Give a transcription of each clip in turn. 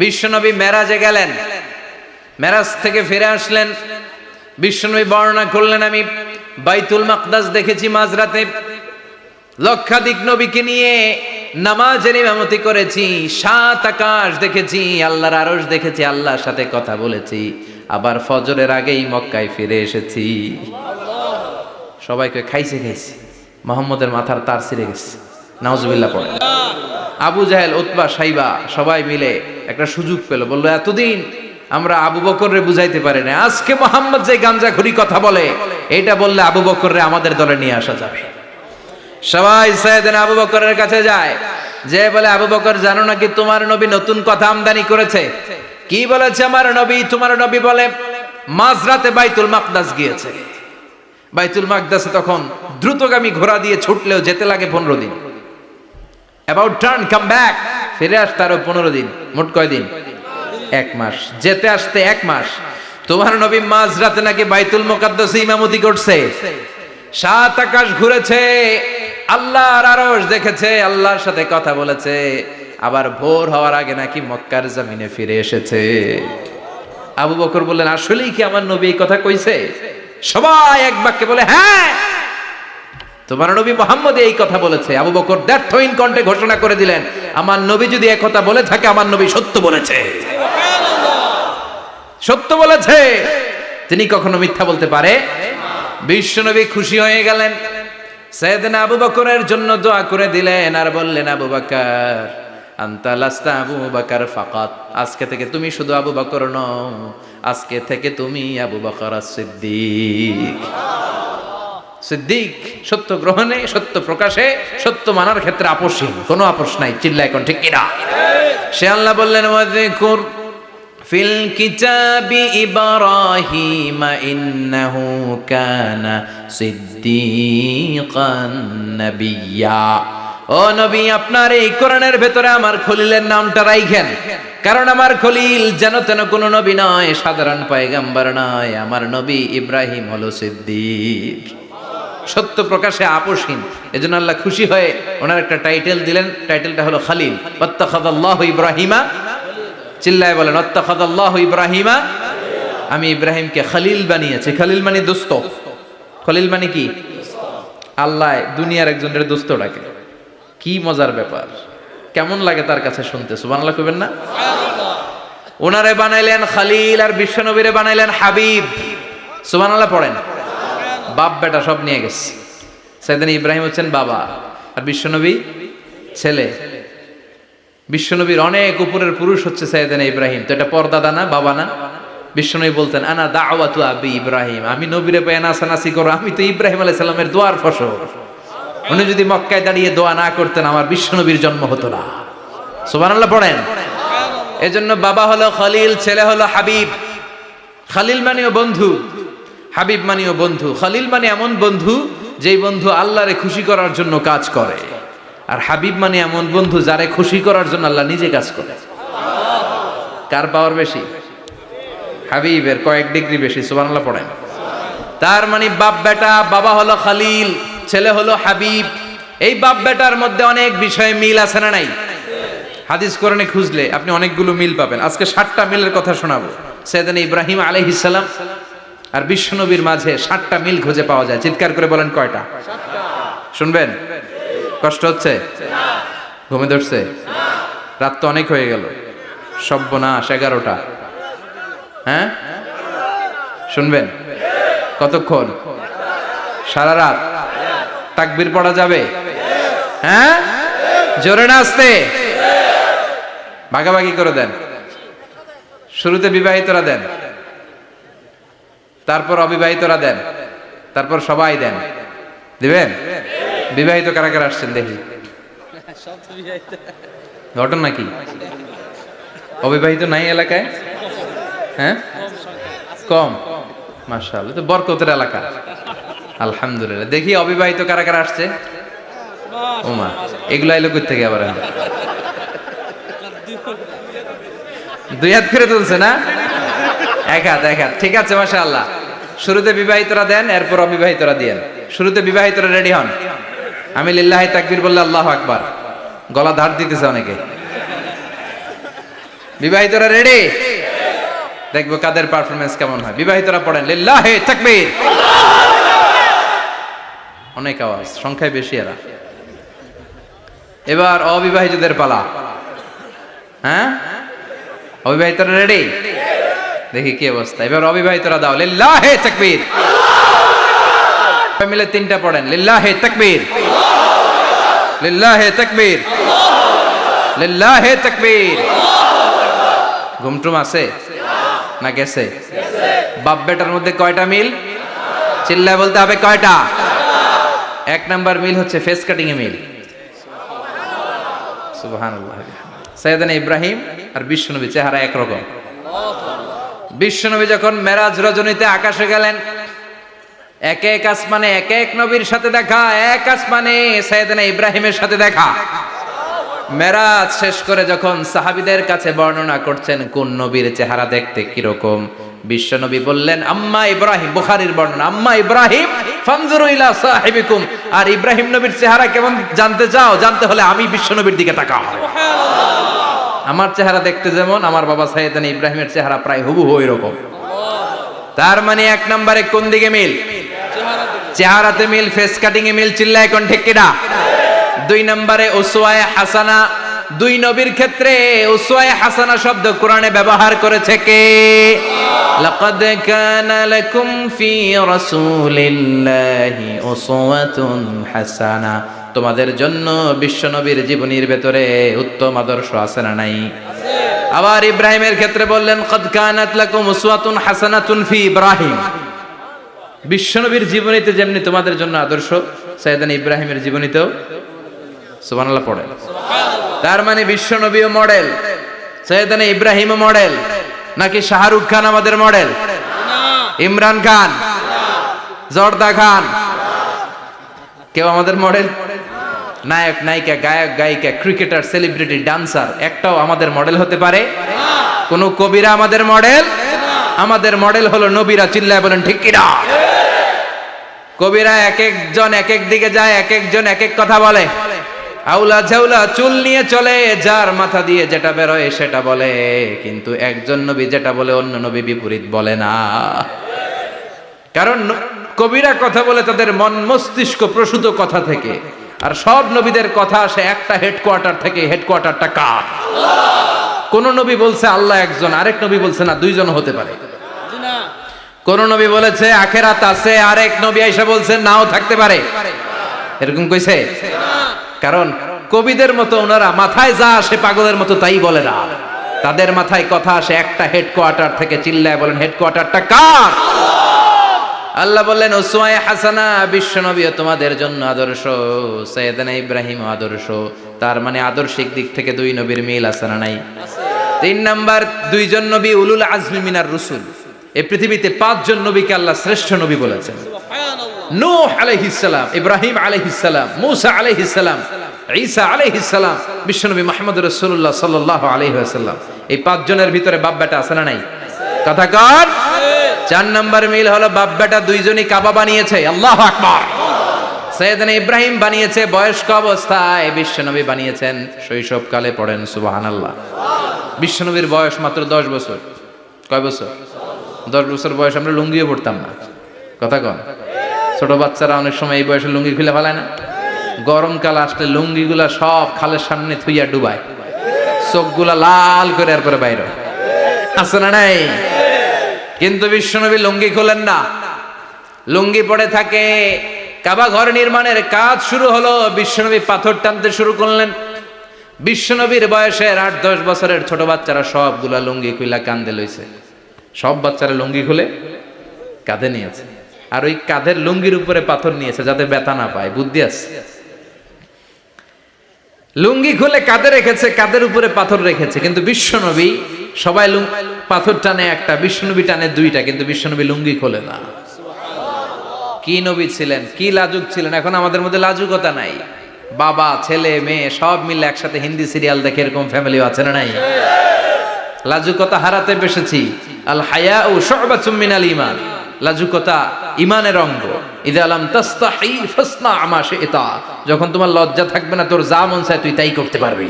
বিশ্বনবী মেরাজে গেলেন, মেরাজ থেকে ফিরে আসলেন। বিশ্বনবী বর্ণনা করলেন, আমি বাইতুল মাকদাস দেখেছি মাঝরাতে, লক্ষাধিক নবীকে নিয়ে নামাজের ইমামতি করেছি, 7 আকাশ দেখেছি, আল্লাহর আরশ দেখেছি, আল্লাহর সাথে কথা বলেছি, আবার ফজরের আগেই মক্কায় ফিরে এসেছি। সবাইকে খাইছে মোহাম্মদের মাথার তার ছিঁড়ে গেছে, নাউজুবিল্লাহ পড়ে। আবু জাহেল, উতবা, সাইবা সবাই মিলে একটা সুযোগ পেল, বললো এতদিন আমরা আবু বকররে বুঝাইতে পারি না, আজকে মোহাম্মদ যে গাঞ্জাখুরি কথা বলে এটা বললে আবু বকররে আমাদের দলে নিয়ে আসা যাবে। সবাই সাইয়েদনা আবু বকরের কাছে যায়, যে বলে আবু বকর জানো নাকি তোমার নবী নতুন কথা আমদানি করেছে? কি বলেছে আমার নবী? তোমার নবী বলে মাঝরাতে বাইতুল মাকদাস গিয়েছে। বাইতুল মাকদাসে তখন দ্রুতগামী ঘোড়া দিয়ে ছুটলেও যেতে লাগে 15 দিন। অ্যাবাউট টার্ন কাম ব্যাক, ফিরে আসতে আরো 15 দিন, মোট কয় দিন? 1 মাস, যেতে আসতে 1 মাস। তোমার নবী মাঝরাতে নাকি বাইতুল মুকাদ্দাসে ইমামতি করছে, 7 আকাশ ঘুরেছে, আল্লাহর আরশ দেখেছে, আল্লাহর সাথে কথা বলেছে, আবার ভোর হওয়ার আগে নাকি মক্কার জমিনে ফিরে এসেছে। আবু বকর বললেন আসলেই কি আমার নবী এই কথা কইছে? সবাই এক বাক্যে বলে হ্যাঁ, তোমার নবী মুহাম্মদ এই কথা বলেছে। আবু বকর দ্ব্যর্থহীন কণ্ঠে ঘোষণা করে দিলেন, আমার নবী যদি এই কথা বলে থাকে, আমার নবী সত্য বলেছে, সত্য বলেছে, তিনি কখনো মিথ্যা বলতে পারে? বিশ্বনবী খুশি হয়ে গেলেন, সাইয়েদনা আবু বকরের জন্য দোয়া করে দিলেন, আর বললেন আবু বকর আনতা লাস্তা আবু বকর ফাকাত, আজকে থেকে তুমি শুধু আবু বকর নও, আজকে থেকে তুমি আবু বকর সিদ্দিক। সিদ্দিক সত্য গ্রহণে, সত্য প্রকাশে, সত্য মানার ক্ষেত্রে আপোষহীন, কোনো আপোষ নাই। চিল্লায় এখন ঠিক কিনা? সে আল্লাহ বললেন ওয়াযকুর ফিল কিতাবি ইব্রাহিম ইন্নাহু কানা সিদ্দিকান নাবিয়্যা। ও নবী, আপনার এই কোরআনের ভেতরে আমার খলিলের নামটা রাখেন, কারণ আমার খলিল যেন তেন কোনো নবী নয়, সাধারণ পয়গম্বর নয়, আমার নবী ইব্রাহিম হলো সিদ্দিক, সত্য প্রকাশে আপোষহীন। এজন্য আল্লাহ খুশি হয়ে ওনার একটা টাইটেল দিলেন, টাইটেলটা হলো খলিল। ওয়াত্তাখাযাল্লাহু ইব্রাহিমা, চিল্লায় বলেন ওয়াত্তাখাযাল্লাহু ইব্রাহিমা, আমি ইব্রাহিমকে খলিল বানিয়েছি। খলিল মানে দোস্ত। খলিল মানে কি? আল্লাহ দুনিয়ার একজনের দোস্ত ডাকে, কি মজার ব্যাপার, কেমন লাগে তার কাছে শুনতে? সুবহানাল্লাহ কইবেন না? ওনারে বানাইলেন খলিল, আর বিশ্বনবীরে বানাইলেন হাবিব। সুবহানাল্লাহ পড়েন। বাপ বেটা সব নিয়ে গেছে। সাইয়েদনা ইব্রাহিম হচ্ছেন বাবা, আর বিশ্বনবী ছেলে। বিশ্বনবীর অনেক উপরের পুরুষ হচ্ছে সাইয়েদনা ইব্রাহিম, তো এটা পরদাদা না, বাবা না? বিশ্বনবী বলতেন আনা দাওয়াতু আবি ইব্রাহিম, আমি নবীরে পেয়ে নাসানাসি করো, আমি তো ইব্রাহিম আলাইহিস সালামের দোয়ার ফসল। উনি যদি মক্কায় দাঁড়িয়ে দোয়া না করতেন, আমার বিশ্বনবীর জন্ম হতো না। সুবহানাল্লাহ পড়েন। এজন্য বাবা হলো খলিল, ছেলে হলো হাবিব। খলিল মানেও বন্ধু, হাবিব মানেও বন্ধু। খলিল মানে এমন বন্ধু যেই বন্ধু আল্লাহরে খুশি করার জন্য কাজ করে, আর হাবিব মানে এমন বন্ধু যারে খুশি করার জন্য আল্লাহ নিজে কাজ করে। কার পাওয়ার বেশি? হাবিবের কয়েক ডিগ্রি বেশি। সুবহানাল্লাহ পড়েন। তার মানে বাপ বেটা, বাবা হলো খলিল, ছেলে হলো হাবিব। এই বাপ বেটার মধ্যে অনেক বিষয়ে মিল আছে না নাই? হাদিস কোরআনে খুঁজলে আপনি অনেকগুলো মিল পাবেন। আজকে 7টা মিলের কথা শোনাবো। সাইয়েদনা ইব্রাহিম আলাইহিস সালাম আর বিশ্বনবীর মাঝে 7টা মিল খুঁজে পাওয়া যায়। চিৎকার করে বলেন কয়টা? 7টা। শুনবেন? কষ্ট হচ্ছে? ঘুমে ধরছে? রাত তো অনেক হয়ে গেল, সর্বনাশ 11টা। হ্যাঁ শুনবেন? কতক্ষণ? সারা রাত। তাকবীর পড়া যাবে? হ্যাঁ জোরে না আস্তে? ভাগাভাগি করে দেন। শুরুতে বিবাহিতরা দেন, তারপর অবিবাহিতরা দেন, তারপর সবাই দেন। দিবেন? বিবাহিত কারা কারা আসছেন দেখি? ঘটনা কি? অবিবাহিত নাই এলাকায়? হ্যাঁ কম। মাশাআল্লাহ, তো বরকতের এলাকা। আলহামদুলিল্লাহ। দেখি অবিবাহিত কারা কারা আসছে? ওমা, এগুলো আইলো কই থেকে আবার? 2 হাত করে তুলছে না? 1 হাত, 1 হাত। ঠিক আছে, মাশাআল্লাহ। শুরুতে বিবাহিতরা দেন, এরপর অবিবাহিতরা দিয়েন। শুরুতে বিবাহিতরা রেডি হন। আমি লিল্লাহি তাকবীর বললে আল্লাহু আকবার। গলা ধার দিতেছে অনেকে। বিবাহিতরা রেডি? দেখবো কাদের পারফরমেন্স কেমন হয়। বিবাহিতরা পড়েন লিল্লাহি তাকবীর। অনেক আওয়াজ, সংখ্যায় বেশি এরা। এবার অবিবাহিতদের পালা। হ্যাঁ, অবিবাহিতরা রেডি? দেখি কি অবস্থা। এবার অবিবাহিতরা দাও লিল্লাহি তাকবীর। মিলে তিনটা পড়েন লিল্লাহি তাকবীর, লিল্লাহি তাকবীর, লিল্লাহি তাকবীর। ঘুমটুম আছে না গেছে? বাপ বেটার মধ্যে কয়টা মিল? চিল্লায় বলতে হবে কয়টা? এক নাম্বার মিল হচ্ছে ফেস কাটিং এ মিল। সুবহানাল্লাহ। সাইয়েদনা ইব্রাহিম আর বিশ্বনবী চেহারা একরকম। বিশ্বনবী যখন মেরাজ রজনীতে আকাশে গেলেন, এক এক আসমানে এক এক নবীর সাথে দেখা, এক আসমানে সাইয়েদনা ইব্রাহিমের সাথে দেখা। মেরাজ শেষ করে যখন সাহাবীদের কাছে বর্ণনা করছেন কোন নবীর চেহারা দেখতে কিরকম, বিশ্বনবী বললেন আম্মা ইব্রাহিম, বুখারীর বর্ণনা, আম্মা ইব্রাহিম ফানজুরু ইলা সাহিবিকুম। আর ইব্রাহিম নবীর চেহারা কেমন জানতে চাও? জানতে হলে আমি বিশ্বনবীর দিকে তাকাও। আমার চেহারা দেখতে যেমন, আমার বাবা সাইয়েদনা ইব্রাহিমের চেহারা প্রায় হুবহু এরকম। তার মানে এক নম্বরে কোন দিকে মিল? চেহারাতে মিল, ফেস কাটিং এ মিল। চিল্লায় কোন ঠিক কিনা? দুই নম্বরে উসওয়ায়ে হাসানা। দুই নবীর ক্ষেত্রে উসওয়ায়ে হাসানা শব্দ কোরআনে ব্যবহার করেছে কে? লাকাদ কানা লাকুম ফি রাসূলিল্লাহি উসওয়াতুন হাসানা। তোমাদের জন্য বিশ্বনবীর জীবনীর ভেতরে উত্তম আদর্শ আছে না নাই? আবার ইব্রাহিমের ক্ষেত্রে বললেন কাদ কানাত লাকুম উসওয়াতুন হাসানাতুন ফি ইব্রাহিম। বিশ্বনবীর জীবনীতে যেমনি তোমাদের জন্য আদর্শ, সাইয়েদনা ইব্রাহিমের জীবনীতেও। সুবহানাল্লাহ পড়ে। তার মানে বিশ্বনবীও মডেল, সাইয়েদনা ইব্রাহিমও মডেল। নাকি শাহরুখ খান আমাদের মডেল? ইমরান খান, জর্দা খান, কেউ আমাদের মডেল? নায়ক নায়িকা, গায়ক গায়িকা, ক্রিকেটার, সেলিব্রিটি, ডান্সার একটাও আমাদের মডেল হতে পারে? কোন কবিরা আমাদের মডেল? আমাদের মডেল হলো নবীরা। চিল্লায় বলেন ঠিক কিনা? কবিরা এক একজন এক এক দিকে যায়, এক একজন এক এক কথা বলে। আউলা ঝাউলা চুল নিয়ে চলে, যার মাথা দিয়ে যেটা বেরোয় সেটা বলে, কিন্তু একজন নবী যেটা বলে অন্য নবী বিপরীত বলে না। কারণ কবিরা কথা বলে তাদের মন মস্তিষ্ক প্রসূত কথা থেকে, আর সব নবীদের কথা আসে একটা হেডকোয়ার্টার থেকে। হেডকোয়ার্টারটা কার? কোন নবী বলছে আল্লাহ একজন, আরেক নবী বলছে না দুইজন হতে পারে। কোন নবী বলেছে আখিরাত আছে, আরেক নবী আইসা বলছে নাও থাকতে পারে। এরকম কইছে? কারণ কবিদের মতো ওনারা মাথায় যা আসে পাগলের মতো তাই বলে না। তাদের মাথায় কথা আসে একটা হেডকোয়ার্টার থেকে। চিল্লায় বলেন হেডকোয়ার্টারটা কার? আল্লাহ বললেন উসওয়ায়ে হাসানা, বিশ্বনবীও তোমাদের জন্য আদর্শ, সাইয়েদনা ইব্রাহিম আদর্শ। তার মানে আদর্শিক দিক থেকে দুই নবীর মিল আছে না নাই? তিন নাম্বার, দুইজন নবী উলুল আজমি মিনার রুসুল। এই পৃথিবীতে পাঁচজন নবীকে আল্লাহ শ্রেষ্ঠ নবী বলেছেন। নূহ আলাইহিস সালাম, ইব্রাহিম আলাইহিস সালাম, মূসা আলাইহিস সালাম, ঈসা আলাইহিস সালাম, বিশ্বনবী মুহাম্মদ রাসূলুল্লাহ সাল্লাল্লাহু আলাইহি ওয়াসাল্লাম। এই পাঁচজনের ভিতরে বাপ বেটা আছে না নাই? কথা কর। চার নাম্বার মিল হলো বাপ বেটা দুইজনই কাবা বানিয়েছে। আল্লাহু আকবার। সাইয়েদনা ইব্রাহিম বানিয়েছে বয়স্ক অবস্থায়, বিশ্বনবী বানিয়েছেন শৈশবকালে। পড়েন সুবহানাল্লাহ। বিশ্বনবীর বয়স মাত্র 10 বছর। কয় বছর? 10 বছর বয়স আমরা লুঙ্গিও পড়তাম না। কথা কন। ছোট বাচ্চারা অনেক সময় এই বয়সে লুঙ্গি খুলে ফেলায় না? গরমকাল আসলে লুঙ্গিগুলা সব খালের সামনে থুইয়া ডুবায়, চোখগুলা লাল করে এরপরে বাইরে আছে না নাই? কিন্তু বিশ্বনবী লুঙ্গি খোলেন না, লুঙ্গি পড়ে থাকে। কাবা ঘর নির্মাণের কাজ শুরু হলো, বিশ্বনবী পাথর টানতে শুরু করলেন। বিশ্বনবীর বয়সের 8-10 বছরের ছোট বাচ্চারা সবগুলা লুঙ্গি খুইলা কাঁধে লইছে। সব বাচ্চারা লুঙ্গি খুলে কাঁধে নিয়েছে, আর ওই কাঁধের লুঙ্গির উপরে পাথর নিয়েছে যাতে ব্যথা না পায়। বুদ্ধি আছে। লুঙ্গি খুলে কাঁধে রেখেছে, কাঁধের উপরে পাথর রেখেছে। কিন্তু বিশ্বনবী, সবাই পাথর টানে একটা, বিশ্বনবী টানে দুইটা, কিন্তু বিশ্বনবী লুঙ্গি খোলে না। কি নবী ছিলেন, কি লাজুক ছিলেন। এখন আমাদের মধ্যে লাজুকতা নাই। বাবা ছেলে মেয়ে সব মিলে একসাথে হিন্দি সিরিয়াল দেখে, এরকম ফ্যামিলিও আছে না নাই? লাজুকতা হারাতে বসেছি। আল হায়াউ শু'বাতুম মিনাল ঈমান। লাজুকতা ঈমানের অঙ্গ। ইযা লাম তাস্তাহি ফাসনা মা শি'তা। যখন তোমার লজ্জা থাকবে না, তোর যা মন চায় তুই তাই করতে পারবি।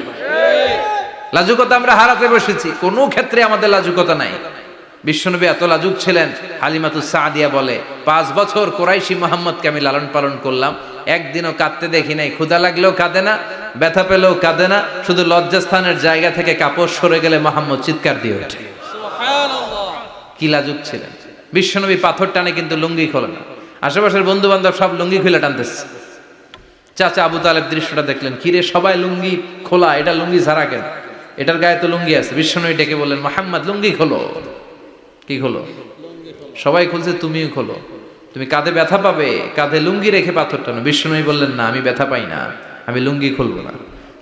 লাজুকতা আমরা হারাতে বসেছি, কোনো ক্ষেত্রে আমাদের লাজুকতা নাই। বিশ্বনবী এত লাজুক ছিলেন, হালিমাতুস সাদিয়া বলে 5 বছর কোরাইশি মুহাম্মদকে আমি লালন পালন করলাম, একদিনও কাঁদতে দেখি নাই। ক্ষুধা লাগলেও কাঁদে না, ব্যথা পেলেও কাঁদে না, শুধু লজ্জাস্থানের জায়গা থেকে কাপড় সরে গেলে মুহাম্মদ চিৎকার দিয়ে ওঠে। সুবহানাল্লাহ, কি লাজুক ছিলেন। বিশ্বনবী পাথর টানে কিন্তু লুঙ্গি খোলে না। আশেপাশের বন্ধু বান্ধব সব লুঙ্গি খুলে টানতেছে। চাচা আবু তালেব দৃশ্যটা দেখলেন, কিরে সবাই লুঙ্গি খোলা, এটা লুঙ্গি ছাড়া কেন? এটার গায়ে তো লুঙ্গি আছে। বিশ্বনবী ডেকে বললেন, মুহাম্মদ লুঙ্গি খোলো। কি খোলো? সবাই খুলছে, তুমিও খোলো। তুমি কাঁধে ব্যথা পাবে, কাঁধে লুঙ্গি রেখে পাথর টানো। বিশ্বনবী বললেন, না আমি ব্যথা পাই না, আমি লুঙ্গি খুলবো না।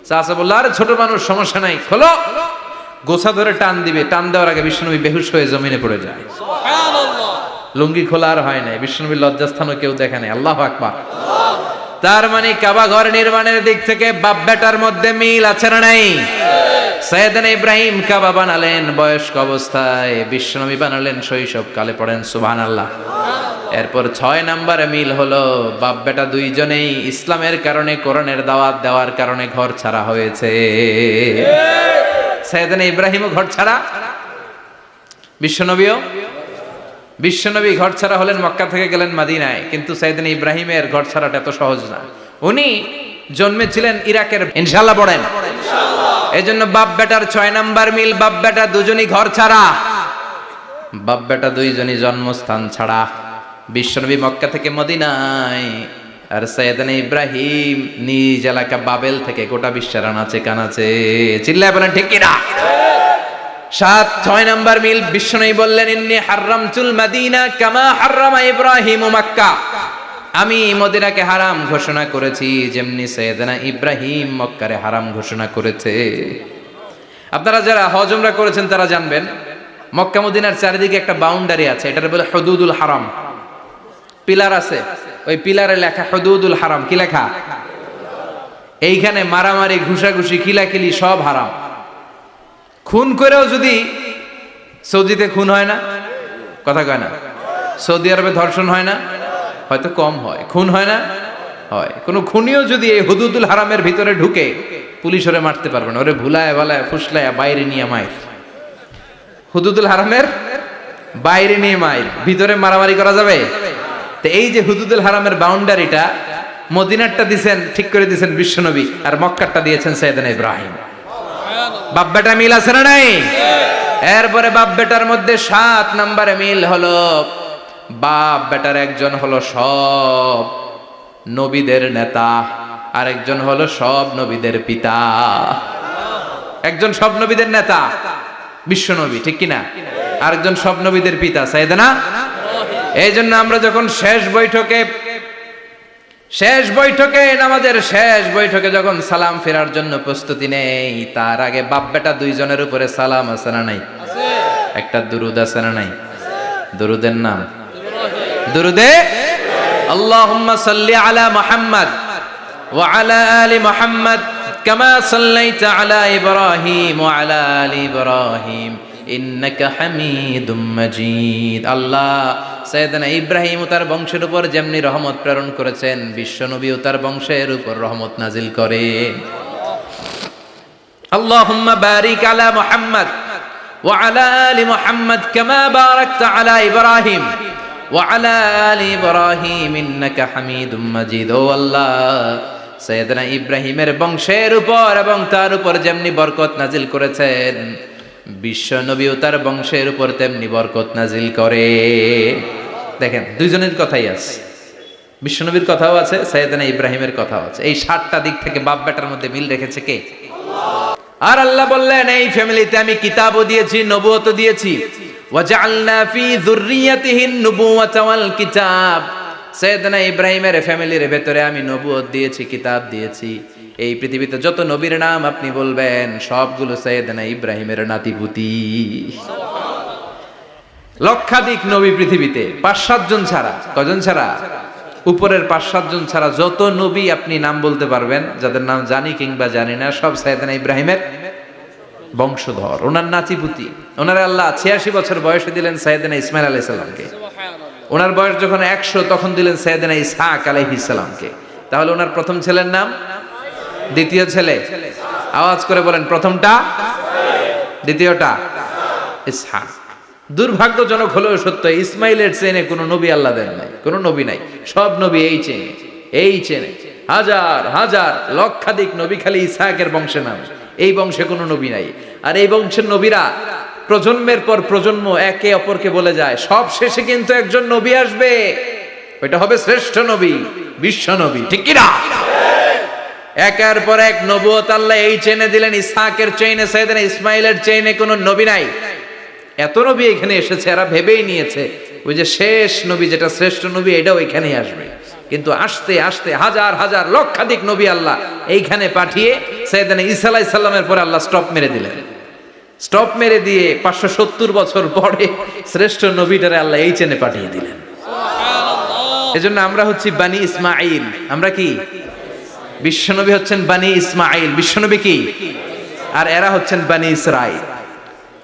চাচা বলল, আরে ছোট মানুষ, সমস্যা নাই, খোলো। গোছা ধরে টান দিবে, টান দেওয়ার আগে বিশ্বনবী বেহুশ হয়ে জমিনে পড়ে যায়। সুবহানাল্লাহ, লুঙ্গি খোলা আর হয় নাই। বিশ্বনবীর লজ্জাস্থানও কেউ দেখে নাই। আল্লাহু আকবার। তার মানে কাবা ঘর নির্মাণের দিক থেকে বাপ বেটার মধ্যে মিল আছে না নাই? সাইয়েদনা ইব্রাহিম কাবা বানালেন বয়স্ক অবস্থায়, বিশ্বনবী বানালেন শৈশবকালে। পড়েন সুবহানাল্লাহ। এরপর 6 নম্বরে মিল হলো, বাপ বেটা দুইজনেই ইসলামের কারণে, কোরআনের দাওয়াত দেওয়ার কারণে ঘর ছাড়া হয়েছে। সাইয়েদনা ইব্রাহিমও ঘর ছাড়া, বিশ্বনবী ঘর ছাড়া হলেন, মক্কা থেকে গেলেন মদিনায়। কিন্তু সাইয়েদনা ইব্রাহিমের ঘর ছাড়াটা এত সহজ না। উনি জন্মেছিলেন ইরাকের। ইনশাআল্লাহ পড়েন। এজন্য বাপ বেটার 6 নাম্বার মিল, বাপ বেটা দুজনই ঘর ছাড়া, বাপ বেটা দুইজনই জন্মস্থান ছাড়া। বিশ্বনবী মক্কা থেকে মদিনায়, আর সাইয়েদনা ইব্রাহিম নিজ এলাকা বাবেল থেকে গোটা বিশ্বের আনাচে কানাচে। চিল্লায় বলেন ঠিক কিনা? 6 নাম্বার মিল, বিশ্বনবী বললেন, ইন্নী হারামতুল মাদিনা কামা হারামা ইব্রাহিম মক্কা। আমি মদিনাকে হারাম ঘোষণা করেছি যেমনি সাইয়েদনা ইব্রাহিম মক্কারে হারাম ঘোষণা করেছে। আপনারা যারা হজ উমরা করেছেন তারা জানবেন, মক্কা মদিনার চারিদিকে একটা বাউন্ডারি আছে, এটার বলে হুদুদুল হারাম। পিলার আছে, ওই পিলারে লেখা হুদুদুল হারাম। কি লেখা? এইখানে মারামারি, ঘুষাঘুষি, কিলাকিলি সব হারাম। খুন করেও যদি, সৌদিতে খুন হয় না, কথা কয় না? সৌদি আরবে ধর্ষণ হয় না, হয়তো কম হয়, খুন হয় না, হয়। কোনো খুনিও যদি এই হুদুদুল হারামের ভিতরে ঢুকে, পুলিশ ওরে মারতে পারবে না, ওরে ভুলায় ভালায় ফুসলায় বাইরে নিয়ে মায়ের। হুদুদুল হারামের বাইরে নিয়ে মায়ের, ভিতরে মারামারি করা যাবে? তো এই যে হুদুদুল হারামের বাউন্ডারিটা, মদিনারটা দিয়েছেন, ঠিক করে দিয়েছেন বিশ্বনবী, আর মক্কারটা দিয়েছেন সাইয়েদনা ইব্রাহিম। বাপ বেটা মিল আছে না নাই? এরপরে বাপ বেটার মধ্যে 7 নম্বরে মিল হলো, বাপ বেটার একজন হলো সব নবীদের নেতা, আর একজন হলো সব নবীদের পিতা। একজন সব নবীদের নেতা বিশ্বনবী, ঠিক কিনা? আরেকজন সব নবীদের পিতা সাইয়েদনা। এই জন্য আমরা যখন শেষ বৈঠকে নামাজের শেষ বৈঠকে যখন সালাম ফেরার জন্য প্রস্তুতি নেই, তার আগে বাপ বেটা দুইজনের উপরে সালাম আছে না নাই? একটা দুরুদ আছে না নাই? দুরুদের নাম দুরুদে আল্লাহুম্মা সাল্লি আলা মুহাম্মদ ওয়া আলা আলি মুহাম্মদ কামা সাল্লাইতা আলা ইব্রাহিম ওয়া আলা আলি ইব্রাহিম ইন্নাকা হামিদুম মাজিদ। আল্লাহ সাইয়েদনা ইব্রাহিম ও তার বংশের উপর যেমনি রহমত প্রেরণ করেছেন, বিশ্বনবী ও তার বংশের উপর রহমত নাজিল করেন। আল্লাহুম্মা বারিক আলা মুহাম্মদ ওয়া আলা আলি মুহাম্মদ কামা বারাকতা আলা ইব্রাহিম ওয়া আলা আলি ইব্রাহিম ইন্নাকা হামিদুম মাজিদ। ও আল্লাহ, সাইয়েদনা ইব্রাহিমের বংশের উপর এবং তার উপর যেমনি বরকত নাজিল করেছেন, বিশ্ব নবী ও তার বংশের উপর তেমনি বরকত নাজিল করে। দেখেন, দুইজনের কথাই আছে, বিশ্বনবীর কথাও আছে, সাইয়েদনা ইব্রাহিমের কথাও আছে। এই 7টা দিক থেকে বাপ বেটার মধ্যে মিল রেখেছে কে? আর আল্লাহ বললেন, এই ফ্যামিলিতে আমি কিতাবও দিয়েছি, নবুয়তও দিয়েছি। ওয়াজআলনা ফি যুররিয়াতিহিন নুবুওয়াতা ওয়াল কিতাব। সাইয়েদনা ইব্রাহিমের ফ্যামিলির ভেতরে আমি নবুয়ত দিয়েছি, কিতাব দিয়েছি। এই পৃথিবীতে যত নবীর নাম আপনি বলবেন, সবগুলো সাইয়েদনা ইব্রাহিমের নাতিপুতি। লক্ষাধিক নবী পৃথিবীতে, 5-7 জন ছাড়া। কজন ছাড়া? উপরের 5-7 জন ছাড়া যত নবী আপনি নাম বলতে পারবেন, যাদের নাম জানি কিংবা জানি না, সব সাইয়েদনা ইব্রাহিমের বংশধর, ওনার নাতিপুতি। ওনার আল্লাহ 86 বছর বয়সে দিলেন সাইয়েদনা ইসমাইল আলাইহিস সালামকে। ওনার বয়স যখন 100 তখন দিলেন সাইয়েদনা ইসহাক আলাইহিস সালামকে। তাহলে ওনার প্রথম ছেলের নাম, দ্বিতীয় ছেলে, আওয়াজ করে বলেন, প্রথমটা, দ্বিতীয়টা ইসহাক। দুর্ভাগ্যজনক হলেও সত্য, ইসমাইলের চেনে কোনো নবী আল্লাহ দেন নাই, কোনো নবী নাই। সব নবী এই চেনে হাজার হাজার লক্ষাধিক নবী খালি ইসহাকের বংশে নামে, এই বংশে কোনো নবী নাই। আর এই বংশের নবীরা প্রজন্মের পর প্রজন্ম একে অপরকে বলে যায়, সব শেষে কিন্তু একজন নবী আসবে, ওইটা হবে শ্রেষ্ঠ নবী, বিশ্ব নবী, ঠিক কি না? একের পর এক নবুয়ত আল্লাহ এই চেনে দিলেন। ইসহাকের চেইনে, সাইয়েদনা ইসমাইলের চেইনে কোনো নবী নাই। এত নবী এখানে এসেছে, এরা ভেবেই নিয়েছে ওই যে শেষ নবী যেটা শ্রেষ্ঠ নবী এটাও এখানেই আসবে। কিন্তু আস্তে আস্তে হাজার হাজার লক্ষাধিক নবী আল্লাহ এইখানে পাঠিয়ে সাইয়েদনা ঈসা আলাইহিস সালামের পরে আল্লাহ স্টপ মেরে দিলেন। স্টপ মেরে দিয়ে 570 বছর পরে শ্রেষ্ঠ নবীটারে আল্লাহ এই চেনে পাঠিয়ে দিলেন। এজন্য আমরা হচ্ছি বানি ইসমাইল। আমরা কি? বিশ্বনবী হচ্ছেন বানি ইসমাইল, বিশ্বনবী কি? আর এরা হচ্ছেন বানি Israil.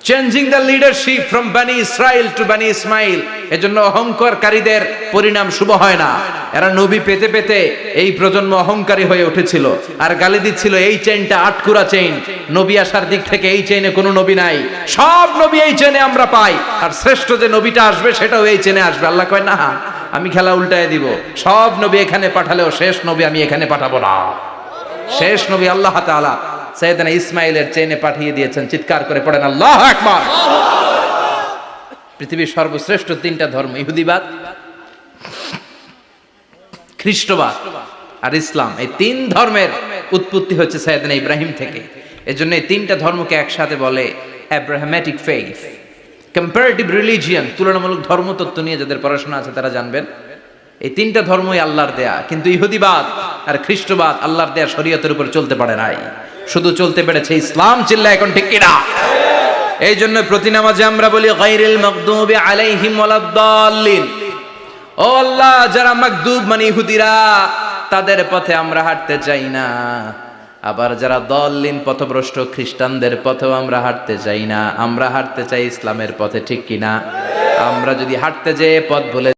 Changing the leadership from বানি ইসরাইল টু বানি ইসমাইল। এজন্য অহংকারীদের পরিণাম শুভ হয় না। এরা নবী পেতে পেতে এই প্রজন্ম অহংকারী হয়ে উঠেছিল আর গালি দিচ্ছিল এই চেইনটা আটকুরা চেইন, নবী আসার দিক থেকে এই চেইনে কোনো নবী নাই, সব নবী এই চেইনে আমরা পাই, আর শ্রেষ্ঠ যে নবীটা আসবে সেটাও এই চেইনে আসবে। আল্লাহ কয় না, আমি খেলা উল্টায় দিব, সব নবী এখানে পাঠালেও শেষ নবী আমি এখানে পাঠাবো না। শেষ নবী আল্লাহ তাআলা সাইয়েদনা ইসমাইলের চেইনে পাঠিয়ে দিয়েছেন। চিৎকার করে পড়েন আল্লাহু আকবার। পৃথিবীর সর্বশ্রেষ্ঠ তিনটা ধর্ম, ইহুদিবাদ, খ্রিস্টবাদ আর ইসলাম, এই তিন ধর্মের উৎপত্তি হচ্ছে সাইয়েদনা ইব্রাহিম থেকে। এজন্য এই তিনটা ধর্মকে একসাথে বলে অ্যাব্রাহামেটিক ফেইথ, কম্পারেটিভ রিলিজিয়ন। তুলনামূলক ধর্মতত্ত্ব নিয়ে যাদের পড়াশোনা আছে তারা জানবেন এই তিনটা ধর্মই আল্লাহর দেয়া। কিন্তু ইহুদিবাদ আর খ্রিস্টবাদ আল্লাহর দেয়া শরীয়তের উপর চলতে পারে নাই, শুধু চলতে পেরেছে ইসলাম। চিল্লা এখন ঠিক কিনা? এই জন্য প্রতি নামাজে আমরা বলি গায়রিল মাগদুবি আলাইহিম ওয়ালাদ-দাল্লিন। ও আল্লাহ, যারা মাগদুব মানে ইহুদিরা, তাদের পথে আমরা হাঁটতে চাই না। আবার যারা দল্লিন পথভ্রষ্ট খ্রিস্টানদের পথেও আমরা হাঁটতে চাই না। আমরা হাঁটতে চাই ইসলামের পথে, ঠিক কিনা? আমরা যদি হাঁটতে যেয়ে পথ ভুলে